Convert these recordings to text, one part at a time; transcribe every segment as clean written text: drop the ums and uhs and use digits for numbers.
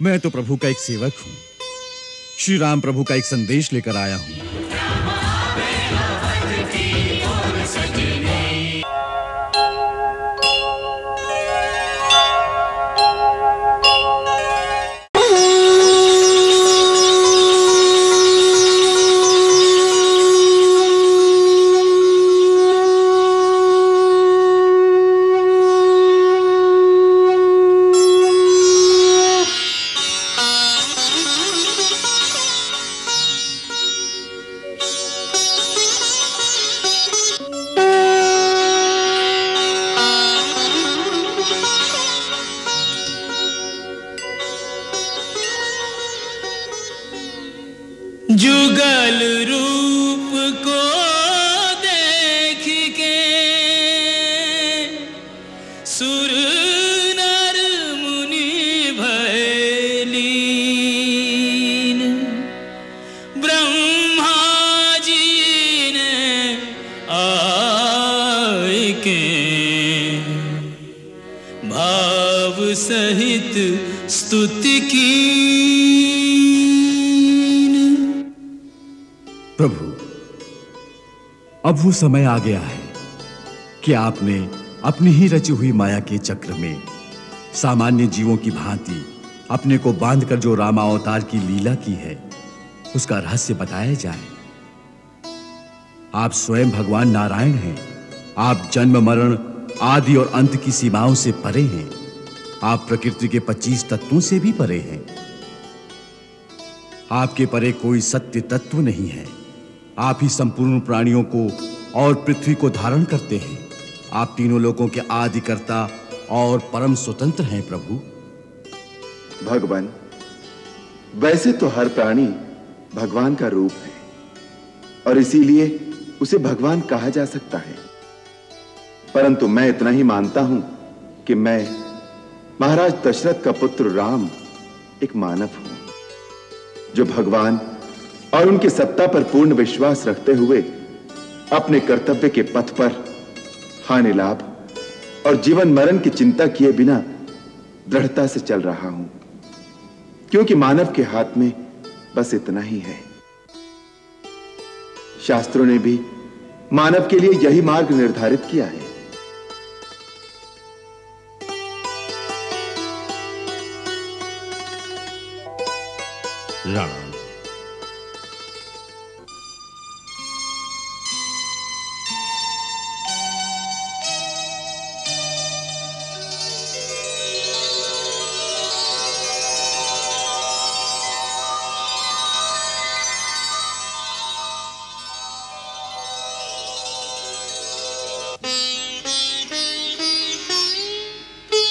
मैं तो प्रभु का एक सेवक हूं। श्री राम प्रभु का एक संदेश लेकर आया हूं। जुगल रूप को देख के सुर नर मुनि भय लीन। ब्रह्मा जी ने आए के भाव सहित स्तुति की। प्रभु, अब वो समय आ गया है कि आपने अपनी ही रची हुई माया के चक्र में सामान्य जीवों की भांति अपने को बांधकर जो रामावतार की लीला की है, उसका रहस्य बताया जाए। आप स्वयं भगवान नारायण हैं। आप जन्म मरण आदि और अंत की सीमाओं से परे हैं। आप प्रकृति के 25 तत्वों से भी परे हैं। आपके परे कोई सत्य तत्व नहीं है। आप ही संपूर्ण प्राणियों को और पृथ्वी को धारण करते हैं। आप तीनों लोकों के आदिकर्ता और परम स्वतंत्र हैं प्रभु। भगवान, वैसे तो हर प्राणी भगवान का रूप है और इसीलिए उसे भगवान कहा जा सकता है, परंतु मैं इतना ही मानता हूं कि मैं महाराज दशरथ का पुत्र राम एक मानव हूं, जो भगवान और उनकी सत्ता पर पूर्ण विश्वास रखते हुए अपने कर्तव्य के पथ पर हानि लाभ और जीवन मरण की चिंता किए बिना दृढ़ता से चल रहा हूं, क्योंकि मानव के हाथ में बस इतना ही है। शास्त्रों ने भी मानव के लिए यही मार्ग निर्धारित किया है। राम,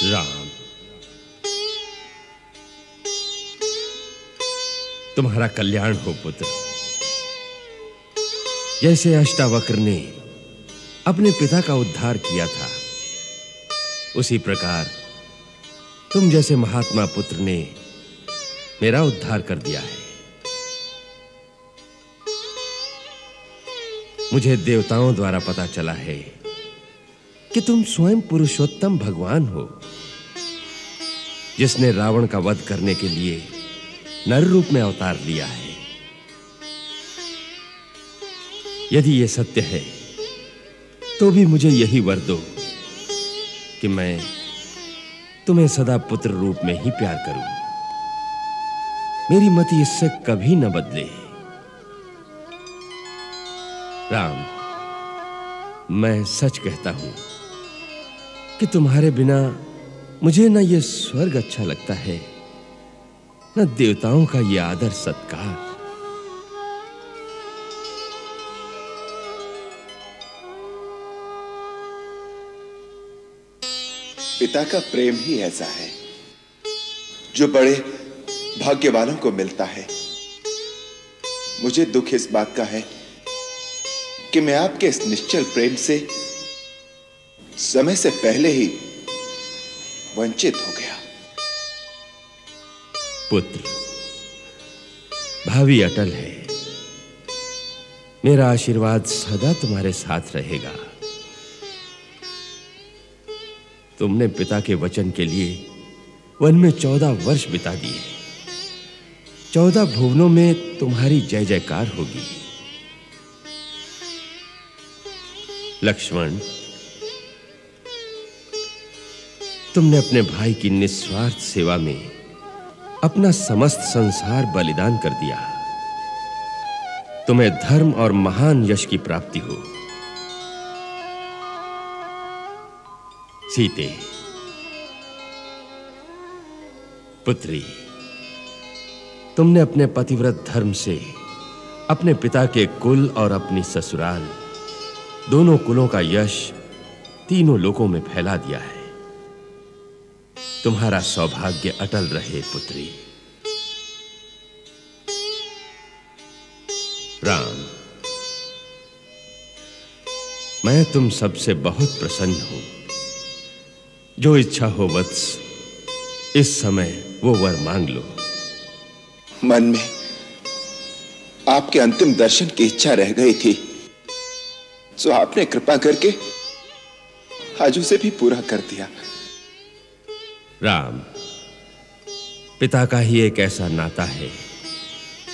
राम, तुम्हारा कल्याण हो पुत्र। जैसे अष्टावक्र ने अपने पिता का उद्धार किया था, उसी प्रकार तुम जैसे महात्मा पुत्र ने मेरा उद्धार कर दिया है। मुझे देवताओं द्वारा पता चला है कि तुम स्वयं पुरुषोत्तम भगवान हो, जिसने रावण का वध करने के लिए नर रूप में अवतार लिया है। यदि यह सत्य है तो भी मुझे यही वर दो कि मैं तुम्हें सदा पुत्र रूप में ही प्यार करूं। मेरी मति इससे कभी न बदले। राम, मैं सच कहता हूं कि तुम्हारे बिना मुझे न यह स्वर्ग अच्छा लगता है, न देवताओं का यह आदर सत्कार। पिता का प्रेम ही ऐसा है जो बड़े भाग्य वालों को मिलता है। मुझे दुख इस बात का है कि मैं आपके इस निश्चल प्रेम से समय से पहले ही वंचित हो गया। पुत्र, भावी अटल है। मेरा आशीर्वाद सदा तुम्हारे साथ रहेगा। तुमने पिता के वचन के लिए वन में 14 वर्ष बिता दिए। 14 भुवनों में तुम्हारी जय जयकार होगी। लक्ष्मण, तुमने अपने भाई की निस्वार्थ सेवा में अपना समस्त संसार बलिदान कर दिया। तुम्हें धर्म और महान यश की प्राप्ति हो। सीते, पुत्री, तुमने अपने पतिव्रत धर्म से अपने पिता के कुल और अपनी ससुराल दोनों कुलों का यश तीनों लोकों में फैला दिया है। तुम्हारा सौभाग्य अटल रहे पुत्री। राम, मैं तुम सबसे बहुत प्रसन्न हूं। जो इच्छा हो वत्स, इस समय वो वर मांग लो। मन में आपके अंतिम दर्शन की इच्छा रह गई थी, सो आपने कृपा करके आज उसे भी पूरा कर दिया। राम, पिता का ही एक ऐसा नाता है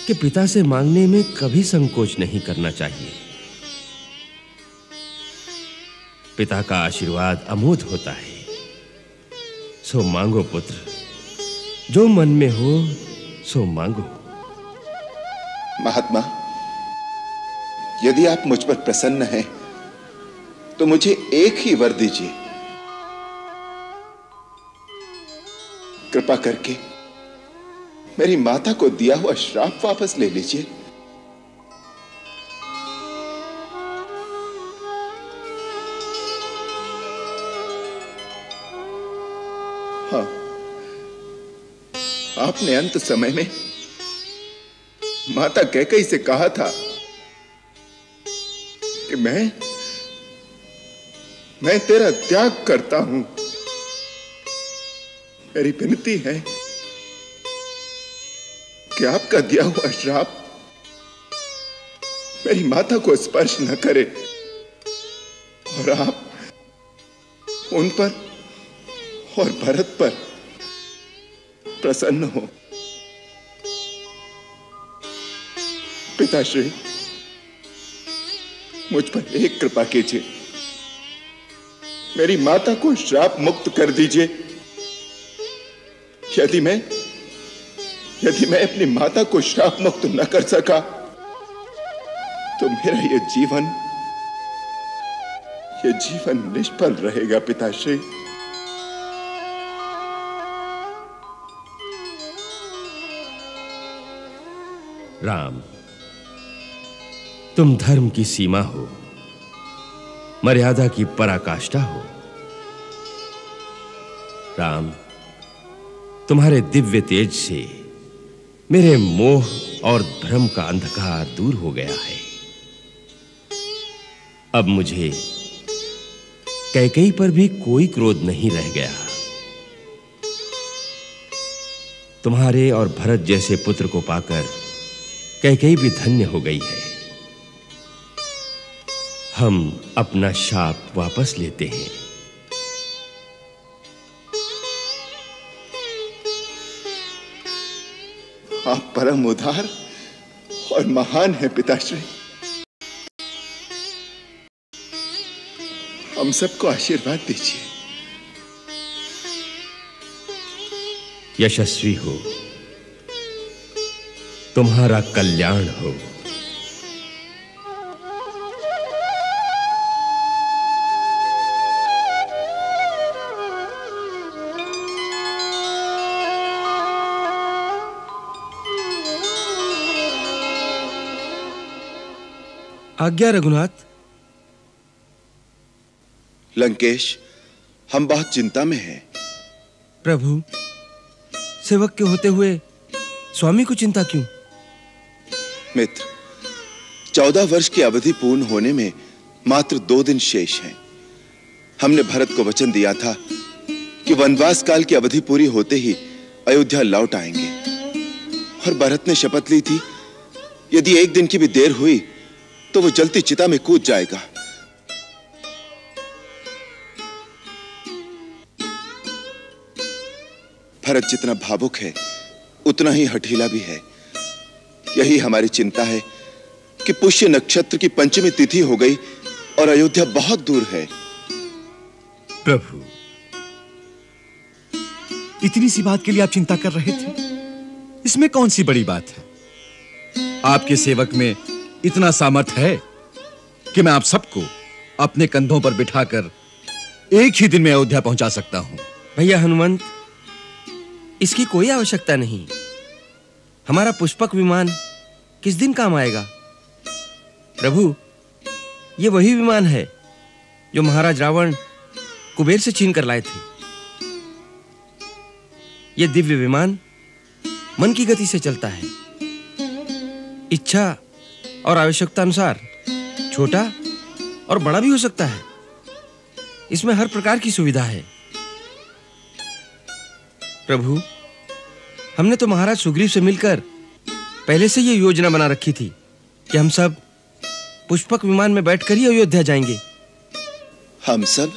कि पिता से मांगने में कभी संकोच नहीं करना चाहिए। पिता का आशीर्वाद अमोघ होता है। सो मांगो पुत्र, जो मन में हो सो मांगो। महात्मा, यदि आप मुझ पर प्रसन्न हैं तो मुझे एक ही वर दीजिए। कृपा करके मेरी माता को दिया हुआ श्राप वापस ले लीजिए। हाँ, आपने अंत समय में माता कैकेयी से कहा था कि मैं तेरा त्याग करता हूं। मेरी विनती है कि आपका दिया हुआ श्राप मेरी माता को स्पर्श न करे और आप उन पर और भरत पर प्रसन्न हो। पिताश्री, मुझ पर एक कृपा कीजिए, मेरी माता को श्राप मुक्त कर दीजिए। यदि मैं अपनी माता को श्राप मुक्त न कर सका तो मेरा यह जीवन निष्फल रहेगा। पिताश्री, राम, तुम धर्म की सीमा हो, मर्यादा की पराकाष्ठा हो। राम, तुम्हारे दिव्य तेज से मेरे मोह और भ्रम का अंधकार दूर हो गया है। अब मुझे कैकेयी पर भी कोई क्रोध नहीं रह गया। तुम्हारे और भरत जैसे पुत्र को पाकर कैकेयी भी धन्य हो गई है। हम अपना शाप वापस लेते हैं। आप परम उदार और महान हैं पिताश्री। हम सबको आशीर्वाद दीजिए। यशस्वी हो, तुम्हारा कल्याण हो। आज्ञा रघुनाथ। लंकेश, हम बहुत चिंता में हैं। प्रभु, सेवक के होते हुए स्वामी को चिंता क्यों? मित्र, 14 वर्ष की अवधि पूर्ण होने में मात्र 2 दिन शेष हैं। हमने भरत को वचन दिया था कि वनवास काल की अवधि पूरी होते ही अयोध्या लौट आएंगे, और भरत ने शपथ ली थी यदि 1 दिन की भी देर हुई तो वो जलती चिता में कूद जाएगा। भरत जितना भावुक है उतना ही हठीला भी है, यही हमारी चिंता है कि पुष्य नक्षत्र की पंचमी तिथि हो गई और अयोध्या बहुत दूर है। प्रभु, इतनी सी बात के लिए आप चिंता कर रहे थे? इसमें कौन सी बड़ी बात है? आपके सेवक में इतना सामर्थ्य है कि मैं आप सबको अपने कंधों पर बिठाकर एक ही दिन में अयोध्या पहुंचा सकता हूं। भैया हनुमंत, इसकी कोई आवश्यकता नहीं। हमारा पुष्पक विमान किस दिन काम आएगा? प्रभु, ये वही विमान है जो महाराज रावण कुबेर से छीन कर लाए थे। यह दिव्य विमान मन की गति से चलता है। इच्छा और आवश्यकता अनुसार छोटा और बड़ा भी हो सकता है। इसमें हर प्रकार की सुविधा है। प्रभु, हमने तो महाराज सुग्रीव से मिलकर पहले से ये योजना बना रखी थी कि हम सब पुष्पक विमान में बैठकर ही अयोध्या जाएंगे। हम सब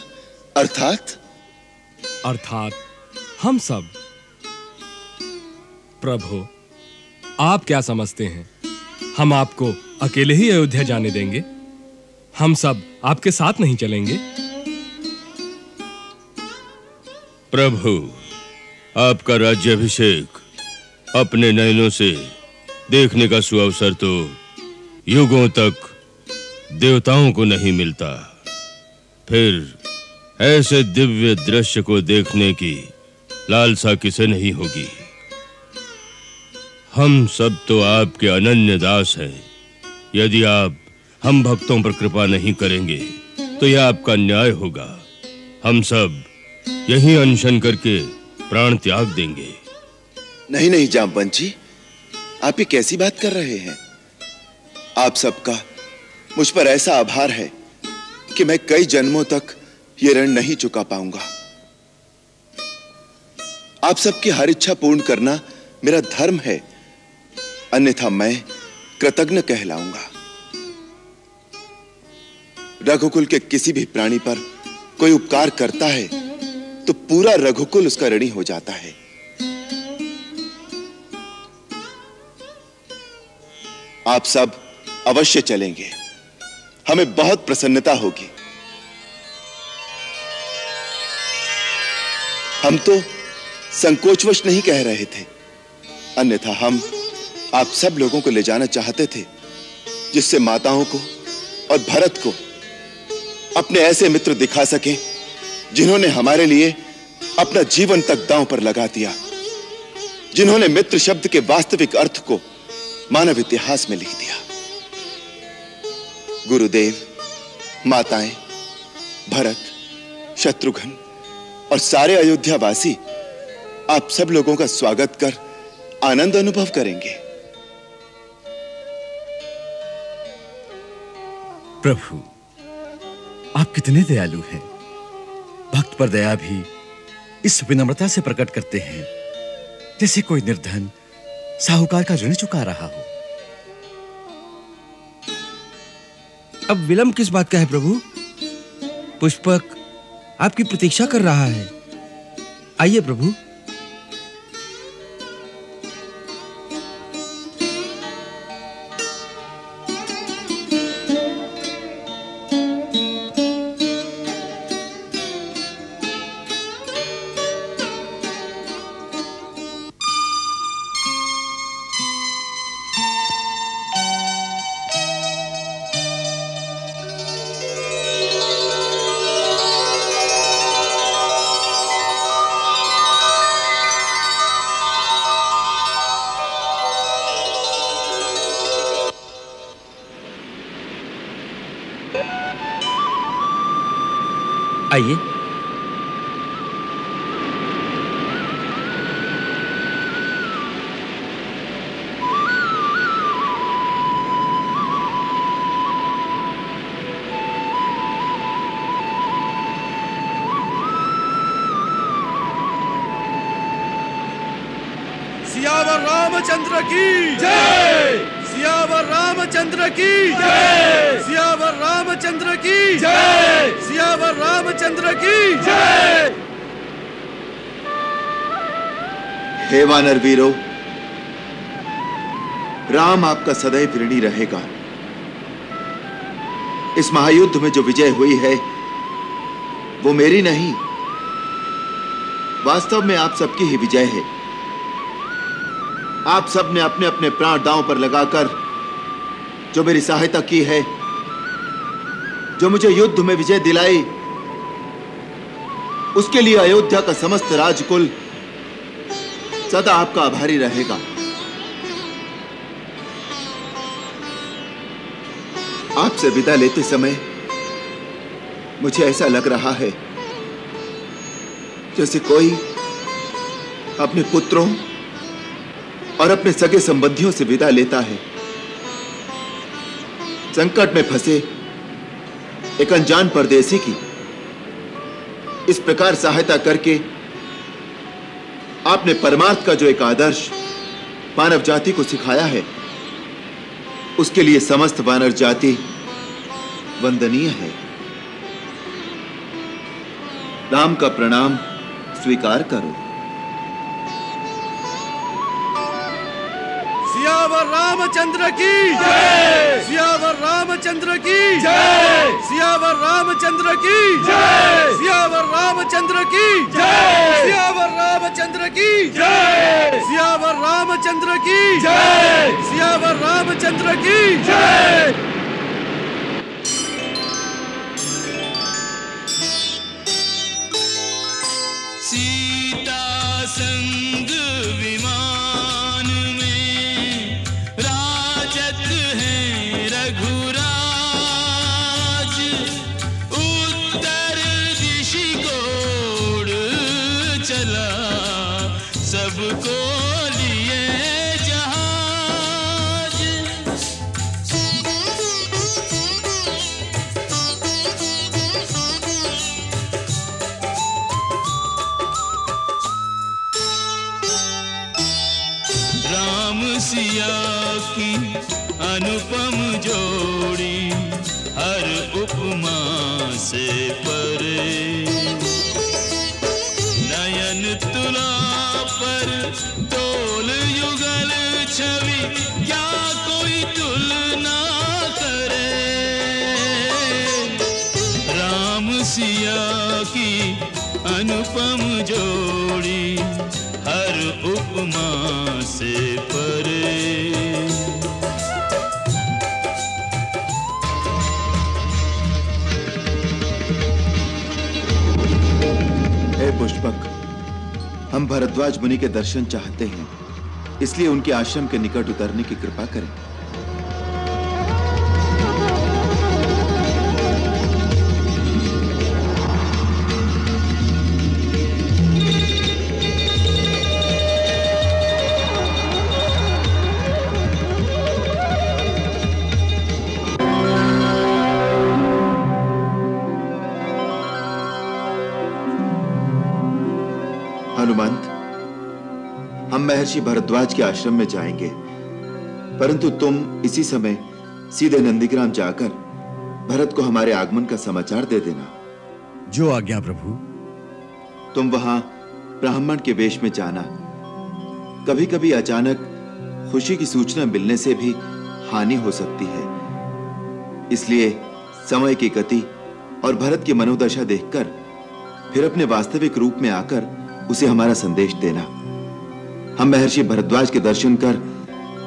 अर्थात हम सब। प्रभु, आप क्या समझते हैं, हम आपको अकेले ही अयोध्या जाने देंगे? हम सब आपके साथ नहीं चलेंगे? प्रभु, आपका राज्याभिषेक अपने नयनों से देखने का सुअवसर तो युगों तक देवताओं को नहीं मिलता। फिर ऐसे दिव्य दृश्य को देखने की लालसा किसे नहीं होगी। हम सब तो आपके अनन्य दास हैं। यदि आप हम भक्तों पर कृपा नहीं करेंगे तो यह आपका न्याय होगा। हम सब यहीं अनशन करके प्राण त्याग देंगे। नहीं नहीं जामवंत जी, आप ये कैसी बात कर रहे हैं? आप सबका मुझ पर ऐसा आभार है कि मैं कई जन्मों तक ये ऋण नहीं चुका पाऊंगा। आप सबकी हर इच्छा पूर्ण करना मेरा धर्म है, अन्यथा मैं कृतज्ञ कहलाऊंगा। रघुकुल के किसी भी प्राणी पर कोई उपकार करता है तो पूरा रघुकुल उसका ऋणी हो जाता है। आप सब अवश्य चलेंगे, हमें बहुत प्रसन्नता होगी। हम तो संकोचवश नहीं कह रहे थे, अन्यथा हम आप सब लोगों को ले जाना चाहते थे जिससे माताओं को और भरत को अपने ऐसे मित्र दिखा सके जिन्होंने हमारे लिए अपना जीवन तक दांव पर लगा दिया, जिन्होंने मित्र शब्द के वास्तविक अर्थ को मानव इतिहास में लिख दिया। गुरुदेव, माताएं, भरत, शत्रुघ्न और सारे अयोध्यावासी आप सब लोगों का स्वागत कर आनंद अनुभव करेंगे। प्रभु, आप कितने दयालु हैं। भक्त पर दया भी इस विनम्रता से प्रकट करते हैं जैसे कोई निर्धन साहूकार का ऋण चुका रहा हो। अब विलंब किस बात का है प्रभु? पुष्पक आपकी प्रतीक्षा कर रहा है। आइए प्रभु। आइए। सियावर रामचंद्र की जय। सियावर रामचंद्र की जय। सियावर रामचंद्र की जय। सियावर रामचंद्र की जय। हे वानर वीरों, राम आपका सदैव ऋणी रहेगा। इस महायुद्ध में जो विजय हुई है वो मेरी नहीं, वास्तव में आप सबकी ही विजय है। आप सब ने अपने अपने प्राण दांव पर लगाकर जो मेरी सहायता की है, जो मुझे युद्ध में विजय दिलाई, उसके लिए अयोध्या का समस्त राजकुल सदा आपका आभारी रहेगा। आपसे विदा लेते समय मुझे ऐसा लग रहा है जैसे कोई अपने पुत्रों और अपने सगे संबंधियों से विदा लेता है। संकट में फंसे एक अनजान परदेसी की इस प्रकार सहायता करके आपने परमार्थ का जो एक आदर्श मानव जाति को सिखाया है, उसके लिए समस्त वानर जाति वंदनीय है। राम का प्रणाम स्वीकार करो। सियावर रामचंद्र की जय, सियावर रामचंद्र की जय, सियावर रामचंद्र की जय, सियावर रामचंद्र की जय, सियावर रामचंद्र की जय, सियावर रामचंद्र की जय, सियावर रामचंद्र की जय। सीता संग विमान में राजत है रघुराज, उत्तर दिशि को उड़ चला सबको लिए जहाज। राम सिया की अनुपम जोड़ी हर उपमा से परे, नयन तुला पर तोल युगल छवि क्या कोई तुलना करे। राम सिया की अनुपम जोड़ी हर उपमा से परे। हे पुष्पक, हम भरद्वाज मुनि के दर्शन चाहते हैं, इसलिए उनके आश्रम के निकट उतरने की कृपा करें। हनुमंत, हम महर्षि भरद्वाज के आश्रम में जाएंगे, परंतु तुम इसी समय सीधे नंदीग्राम जाकर भरत को हमारे आगमन का समाचार दे देना। जो आज्ञा प्रभु। तुम वहां ब्राह्मण के वेश में जाना। कभी कभी अचानक खुशी की सूचना मिलने से भी हानि हो सकती है, इसलिए समय की गति और भरत की मनोदशा देखकर फिर अपने वास्तविक रूप में आकर उसे हमारा संदेश देना। हम महर्षि भरद्वाज के दर्शन कर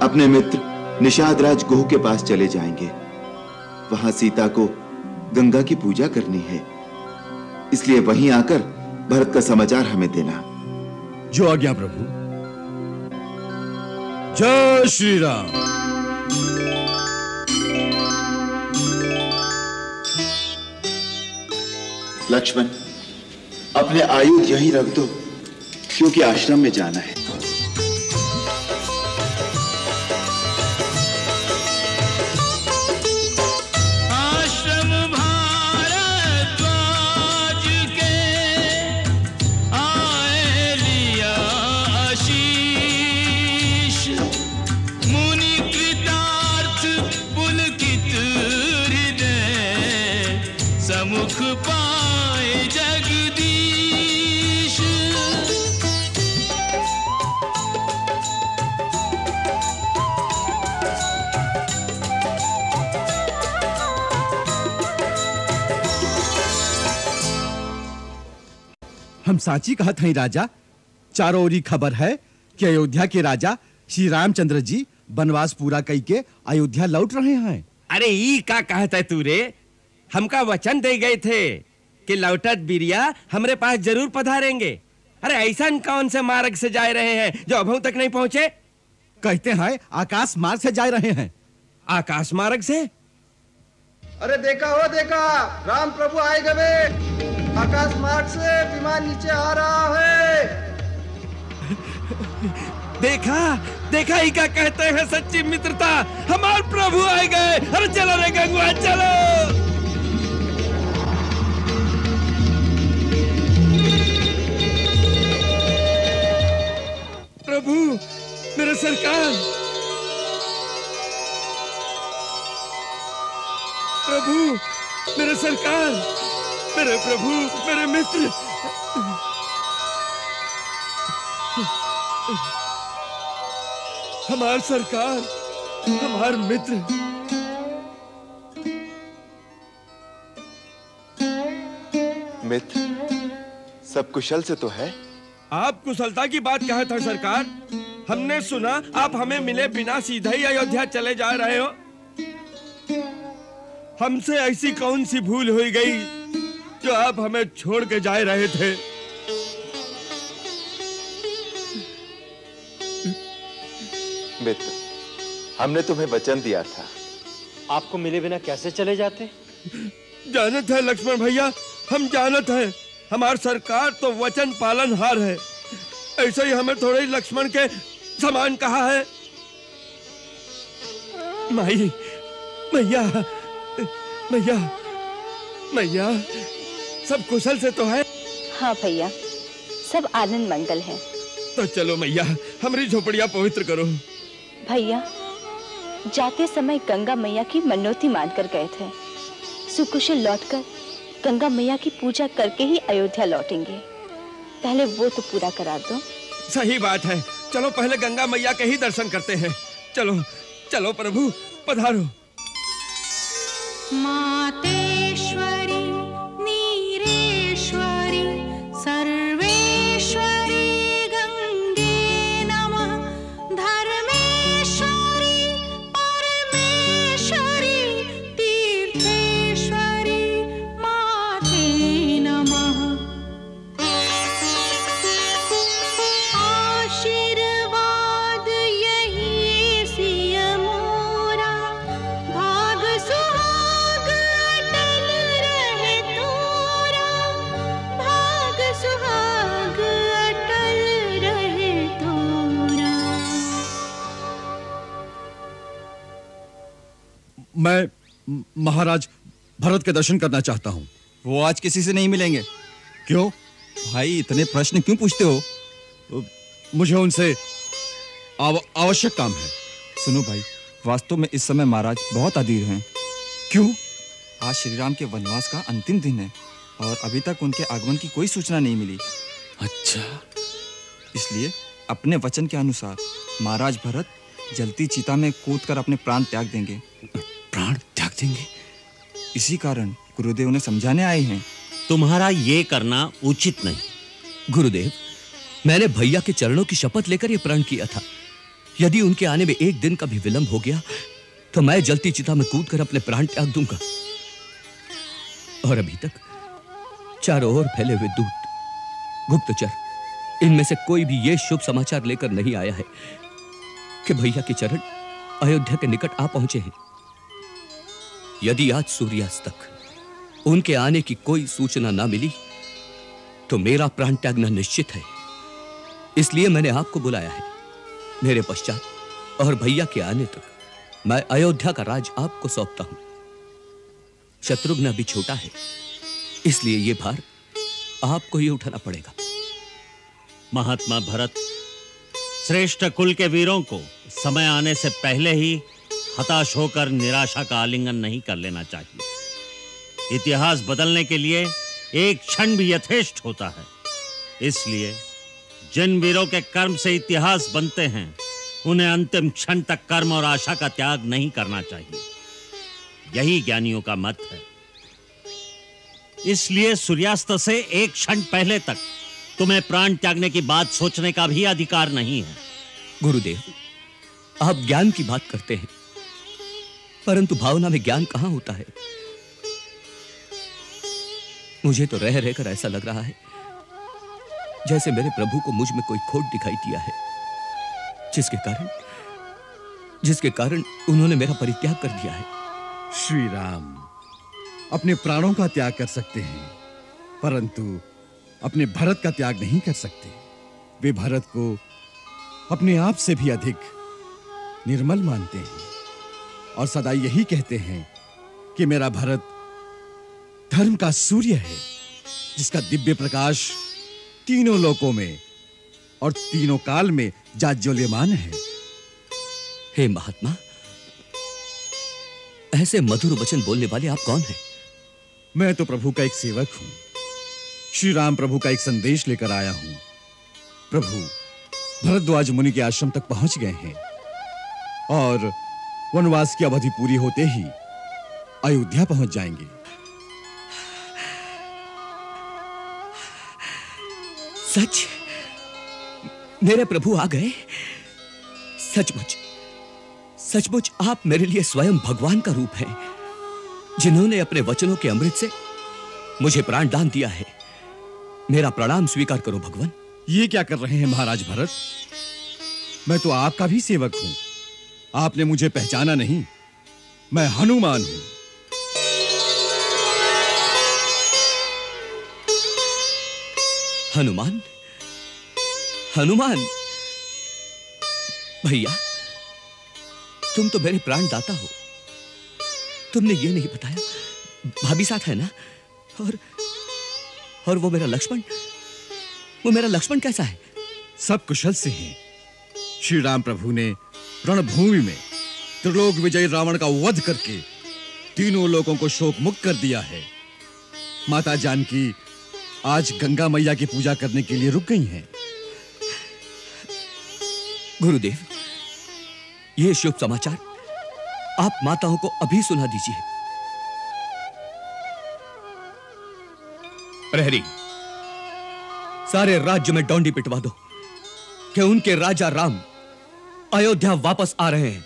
अपने मित्र निषादराज गुह के पास चले जाएंगे। वहां सीता को गंगा की पूजा करनी है, इसलिए वहीं आकर भरत का समाचार हमें देना। जो आज्ञा प्रभु। जय श्री राम। लक्ष्मण, अपने आयुध यहीं रख दो, क्योंकि आश्रम में जाना है। आश्रम भारद्वाज के आए लिया आशीष, मुनि कृतार्थ पुलकित हृदय समुख पाए जगदीश। हम साची कहत हई राजा। चारों ओरी खबर है कि अयोध्या के राजा श्री रामचंद्र जी वनवास पूरा कई के अयोध्या लौट रहे हैं। अरे ई का कहता है तू रे? हमका वचन दे गए थे कि लौटत बिरिया हमरे पास जरूर पधारेंगे। अरे ऐसा कौन से मार्ग से जा रहे हैं जो अभी तक नहीं पहुंचे? कहते हैं आकाश मार्ग से जा रहे हैं। आकाश मार्ग से? अरे देखा हो देखा, राम प्रभु आए गए। आकाश मार्ग से विमान नीचे आ रहा है। देखा देखा ही क्या कहते हैं सच्ची मित्रता, हमारे प्रभु आए गए। अरे चलो रे गंगुआ चलो। प्रभु मेरे सरकार, प्रभु मेरे सरकार, मेरे प्रभु, मेरे मित्र। हमार सरकार, हमार मित्र। मित्र, सब कुशल से तो है? आप कुशलता की बात कहा था सरकार। हमने सुना आप हमें मिले बिना सीधे ही अयोध्या चले जा रहे हो। हमसे ऐसी कौन सी भूल हुई गई जो आप हमें छोड़ के जा रहे थे? मित्र, हमने तुम्हें वचन दिया था। आपको मिले बिना कैसे चले जाते? जानत है लक्ष्मण भैया, हम जानत है। हमार सरकार तो वचन पालनहार है। ऐसे ही हमें थोड़े ही लक्ष्मण के समान कहा है। माई, मैया, मैया, मैया, सब कुशल से तो है? हाँ भैया, सब आनंद मंगल है। तो चलो मैया, हमारी झोपड़ियां पवित्र करो। भैया, जाते समय गंगा मैया की मनोती मानकर गए थे। सुकुशल लौटकर गंगा मैया की पूजा करके ही अयोध्या लौटेंगे। पहले वो तो पूरा करा दो। सही बात है, चलो पहले गंगा मैया के ही दर्शन करते हैं। चलो चलो प्रभु, पधारो। मातेश्वरी, नीरेश्वरी, सर्वेश्वरी गंगे नमः। धर्मेश्वरी, परमेश्वरी, तीर्थेश्वरी माते नमः। आशीर्वाद यही सिय मोरा, भाग सुहाग अटल रहे तोरा। भाग सुहाग अटल रहे तोरा। मैं महाराज भरत के दर्शन करना चाहता हूँ। वो आज किसी से नहीं मिलेंगे। क्यों? भाई इतने प्रश्न क्यों पूछते हो? मुझे उनसे आवश्यक काम है। सुनो भाई, वास्तव में इस समय महाराज बहुत अधीर हैं। क्यों? आज श्री राम के वनवास का अंतिम दिन है और अभी तक उनके आगमन की कोई सूचना नहीं मिली। अच्छा, इसलिए अपने वचन के अनुसार महाराज भरत जलती चिता में कूदकर अपने प्राण त्याग देंगे। प्राण त्याग देंगे? इसी कारण गुरुदेव ने समझाने आए हैं। तुम्हारा ये करना उचित नहीं। गुरुदेव, मैंने भैया के चरणों की शपथ लेकर यह प्रण किया था। यदि उनके आने में एक दिन का भी विलंब हो गया तो मैं जलती चिता में कूदकर अपने प्राण त्याग दूंगा। और अभी तक चारों ओर फैले हुए दूत, गुप्तचर, इनमें से कोई भी यह शुभ समाचार लेकर नहीं आया है कि भैया के चरण अयोध्या के निकट आ पहुंचे हैं। यदि आज सूर्यास्त तक उनके आने की कोई सूचना ना मिली तो मेरा प्राण त्यागना निश्चित है। इसलिए मैंने आपको बुलाया है। मेरे पश्चात और भैया के आने तक मैं अयोध्या का राज आपको सौंपता हूं। शत्रुघ्न अभी छोटा है, इसलिए यह भार आपको ही उठाना पड़ेगा। महात्मा भरत, श्रेष्ठ कुल के वीरों को समय आने से पहले ही हताश होकर निराशा का आलिंगन नहीं कर लेना चाहिए। इतिहास बदलने के लिए एक क्षण भी यथेष्ट होता है। इसलिए जिन वीरों के कर्म से इतिहास बनते हैं, उन्हें अंतिम क्षण तक कर्म और आशा का त्याग नहीं करना चाहिए। यही ज्ञानियों का मत है। इसलिए सूर्यास्त से एक क्षण पहले तक तुम्हें प्राण त्यागने की बात सोचने का भी अधिकार नहीं है। गुरुदेव, आप ज्ञान की बात करते हैं, परंतु भावना में ज्ञान कहां होता है? मुझे तो रह रहकर ऐसा लग रहा है जैसे मेरे प्रभु को मुझ में कोई खोट दिखाई दिया है, जिसके कारण उन्होंने मेरा परित्याग कर दिया है। श्री राम अपने प्राणों का त्याग कर सकते हैं, परंतु अपने भरत का त्याग नहीं कर सकते। वे भरत को अपने आप से भी अधिक निर्मल मानते हैं और सदा यही कहते हैं कि मेरा भरत धर्म का सूर्य है, जिसका दिव्य प्रकाश तीनों लोकों में और तीनों काल में जाज्वल्यमान है। हे महात्मा, ऐसे मधुर वचन बोलने वाले आप कौन हैं? मैं तो प्रभु का एक सेवक हूं। श्री राम प्रभु का एक संदेश लेकर आया हूं। प्रभु भरद्वाज मुनि के आश्रम तक पहुंच गए हैं और वनवास की अवधि पूरी होते ही अयोध्या पहुंच जाएंगे। सच? मेरे प्रभु आ गए? सचमुच आप मेरे लिए स्वयं भगवान का रूप हैं, जिन्होंने अपने वचनों के अमृत से मुझे प्राण दान दिया है। मेरा प्रणाम स्वीकार करो भगवान। ये क्या कर रहे हैं महाराज भरत? मैं तो आपका भी सेवक हूं। आपने मुझे पहचाना नहीं? मैं हनुमान हूं। हनुमान भैया, तुम तो मेरे प्राण दाता हो। तुमने ये नहीं बताया भाभी साथ है ना? और वो मेरा लक्ष्मण कैसा है? सब कुशल से हैं। श्री राम प्रभु ने रणभूमि में त्रिलोक विजयी रावण का वध करके तीनों लोगों को शोक मुक्त कर दिया है। माता जानकी आज गंगा मैया की पूजा करने के लिए रुक गई हैं। गुरुदेव, ये शुभ समाचार आप माताओं को अभी सुना दीजिए। प्रहरी, सारे राज्य में डोंडी पिटवा दो कि उनके राजा राम अयोध्या वापस आ रहे हैं।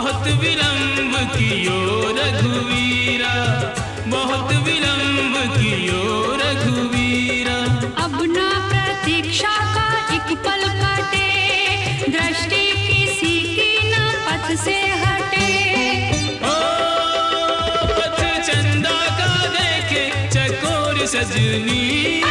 बहुत विलंब कियो रघुवीरा, बहुत विलंब कियो रघुवीरा। अब ना प्रतीक्षा का एक पल काटे, दृष्टि किसी की न पथ से हटे। ओ पथ चंदा का देखे चकोर सजनी,